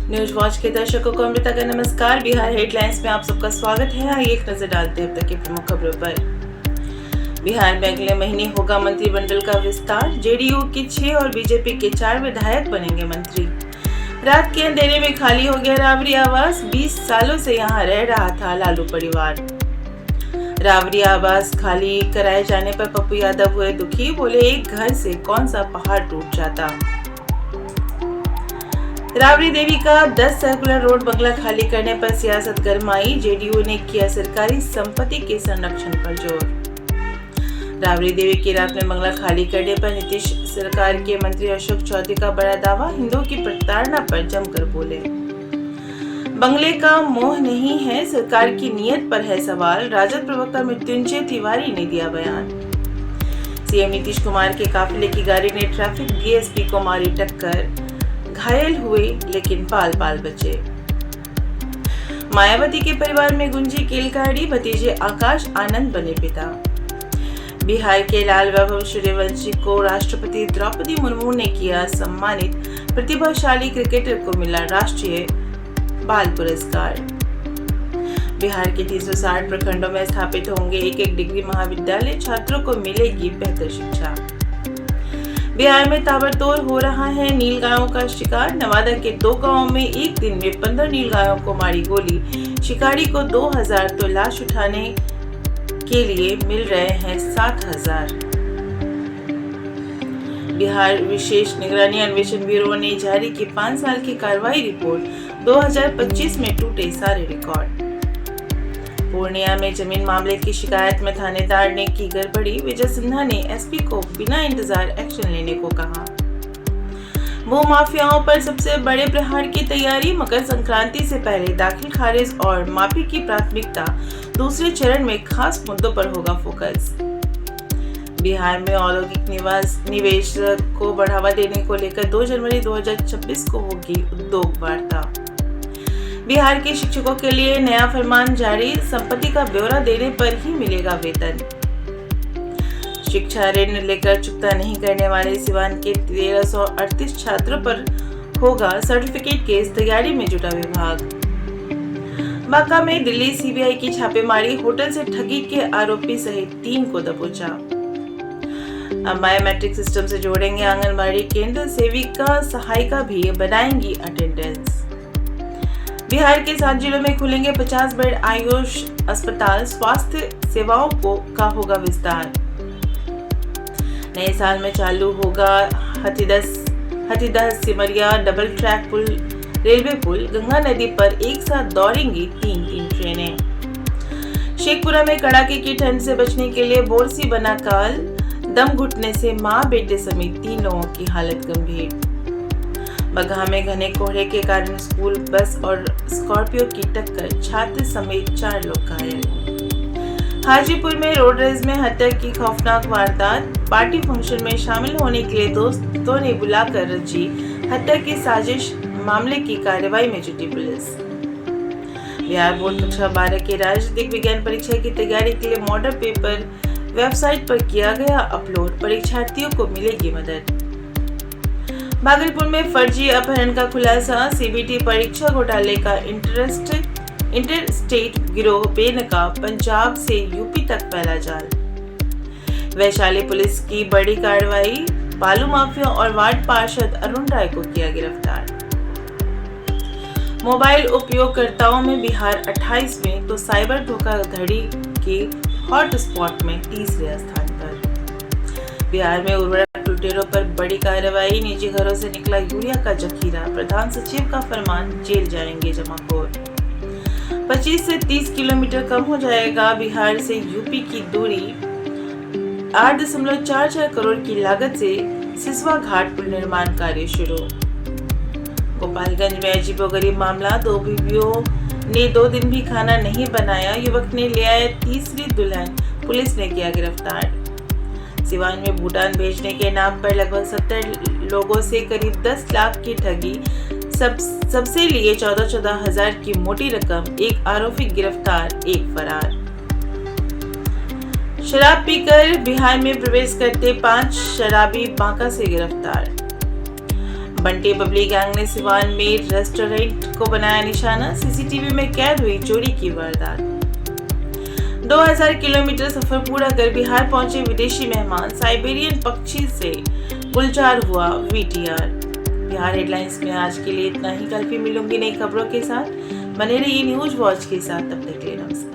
News watch के दर्शकों को अमृता का नमस्कार। बिहार हेडलाइंस में आप सबका स्वागत है। आइए एक नजर डालते हैं अब तक की प्रमुख खबरों पर। बिहार में अगले महीने होगा मंत्रिमंडल का विस्तार। जेडीयू के 6 और बीजेपी के 4 विधायक बनेंगे मंत्री। रात के अंधेरे में खाली हो गया राबरी आवास। 20 सालों से यहां रह रहा था लालू परिवार। राबरी आवास खाली कराए जाने पर पप्पू यादव हुए दुखी। बोले, एक घर से कौन सा पहाड़ टूट जाता। राबड़ी देवी का 10 सर्कुलर रोड बंगला खाली करने पर सियासत गरमाई। जेडीयू ने किया सरकारी संपत्ति के संरक्षण पर जोर। राबड़ी देवी की रात में बंगला खाली करने पर नीतीश सरकार के मंत्री अशोक चौधरी का बड़ा दावा। हिंदुओं की प्रताड़ना पर जमकर बोले, बंगले का मोह नहीं है, सरकार की नीयत पर है सवाल। राजद प्रवक्ता मृत्युंजय तिवारी ने दिया बयान। सीएम नीतीश कुमार के काफिले की गाड़ी ने ट्रैफिक डीएसपी को मारी टक्कर। घायल हुए लेकिन बाल बाल बचे। मायावती के परिवार में गुंजी किलकारी। भतीजे आकाश आनंद बने पिता। बिहार के लाल वैभव सूर्यवंशी को राष्ट्रपति द्रौपदी मुर्मू ने किया सम्मानित। प्रतिभाशाली क्रिकेटर को मिला राष्ट्रीय बाल पुरस्कार। बिहार के 360 प्रखंडों में स्थापित होंगे एक डिग्री महाविद्यालय। छात्रों को मिलेगी बेहतर शिक्षा। बिहार में ताबड़तोड़ हो रहा है नीलगायों का शिकार। नवादा के 2 गांवों में एक दिन में 15 नीलगायों को मारी गोली। शिकारी को 2000 तो लाश उठाने के लिए मिल रहे हैं 7000। बिहार विशेष निगरानी अन्वेषण ब्यूरो ने जारी की 5 साल की कार्रवाई रिपोर्ट। 2025 में टूटे सारे रिकॉर्ड। पूर्णिया में जमीन मामले की शिकायत में थानेदार ने की गड़बड़ी। विजय सिन्हा ने एसपी को बिना इंतजार एक्शन लेने को कहा। भू माफियाओं पर सबसे बड़े प्रहार की तैयारी। मकर संक्रांति से पहले दाखिल खारिज और माफी की प्राथमिकता। दूसरे चरण में खास मुद्दों पर होगा फोकस। बिहार में औद्योगिक निवेश को बढ़ावा देने को लेकर 2 जनवरी 2026 को होगी उद्योग वार्ता। बिहार के शिक्षकों के लिए नया फरमान जारी। संपत्ति का ब्यौरा देने पर ही मिलेगा वेतन। शिक्षा ऋण लेकर चुकता नहीं करने वाले सिवान के 1338 छात्रों पर होगा सर्टिफिकेट केस। तैयारी में जुटा विभाग। बांका में दिल्ली सीबीआई की छापेमारी। होटल से ठगी के आरोपी सहित 3 को दबोचा। अब बायोमेट्रिक सिस्टम से जोड़ेंगे आंगनबाड़ी केंद्र। सेविका सहायिका भी बनाएंगी अटेंडेंस। बिहार के 7 जिलों में खुलेंगे 50 बेड आयुष अस्पताल। स्वास्थ्य सेवाओं का होगा विस्तार। नए साल में चालू होगा हथीदह सिमरिया डबल ट्रैक पुल रेलवे पुल। गंगा नदी पर एक साथ दौड़ेंगी 3 ट्रेनें। शेखपुरा में कड़ाके की ठंड से बचने के लिए बोरसी बना काल। दम घुटने से मां बेटे समेत 3 लोगों की हालत गंभीर। बगहा में घने कोहरे के कारण स्कूल बस और स्कॉर्पियो की टक्कर। छात्र समेत 4 लोग घायल। हाजीपुर में रोड रेज में हत्या की खौफनाक वारदात। पार्टी फंक्शन में शामिल होने के लिए दोस्तों ने बुलाकर रची हत्या की साजिश। मामले की कार्रवाई में जुटी पुलिस। बिहार बोर्ड कक्षा 12 की राजनीतिक विज्ञान परीक्षा की तैयारी के लिए मॉडल पेपर वेबसाइट पर किया गया अपलोड। परीक्षार्थियों को मिलेगी मदद। भागलपुर में फर्जी अपहरण का खुलासा। सीबीटी परीक्षा घोटाले का इंटरस्टेट गिरोह बेनकाब। पंजाब से यूपी तक फैला जाल। वैशाली पुलिस की बड़ी कार्रवाई। बालू माफिया और वार्ड पार्षद अरुण राय को किया गिरफ्तार। मोबाइल उपयोगकर्ताओं में बिहार 28वें तो साइबर धोखाधड़ी के हॉटस्पॉट में 30वें स्थान पर। बिहार में उर्वरक लुटेरों पर बड़ी कार्रवाई। निजी घरों से निकला यूरिया का जखीरा। प्रधान सचिव का फरमान, जेल जाएंगे जमाखोर। 25 से 30 किलोमीटर कम हो जाएगा बिहार से यूपी की दूरी। 8.44 करोड़ की लागत से सिसवा घाट पुल निर्माण कार्य शुरू। गोपालगंज में अजीबोगरीब मामला। 2 बीवियों ने 2 दिन भी खाना नहीं बनाया। युवक ने ले आया तीसरी दुल्हन। पुलिस ने किया गिरफ्तार। सिवान में भूटान भेजने के नाम पर लगभग 70 लोगों से करीब 10 लाख की ठगी। सबसे लिए 14 हजार की मोटी रकम। एक आरोपी गिरफ्तार, एक फरार। शराब पीकर बिहार में प्रवेश करते 5 शराबी बांका से गिरफ्तार। बंटे बबली गैंग ने सिवान में रेस्टोरेंट को बनाया निशाना, सीसीटीवी में कैद हुई चोरी की वारदात। 2000 किलोमीटर सफर पूरा कर बिहार पहुंचे विदेशी मेहमान, साइबेरियन पक्षी से गुलजार हुआ VTR। बिहार हेडलाइंस में आज के लिए इतना ही। कल फिर मिलूंगी नई खबरों के साथ। बने रहिए न्यूज वॉच के साथ। तब तक के लिए नमस्कार।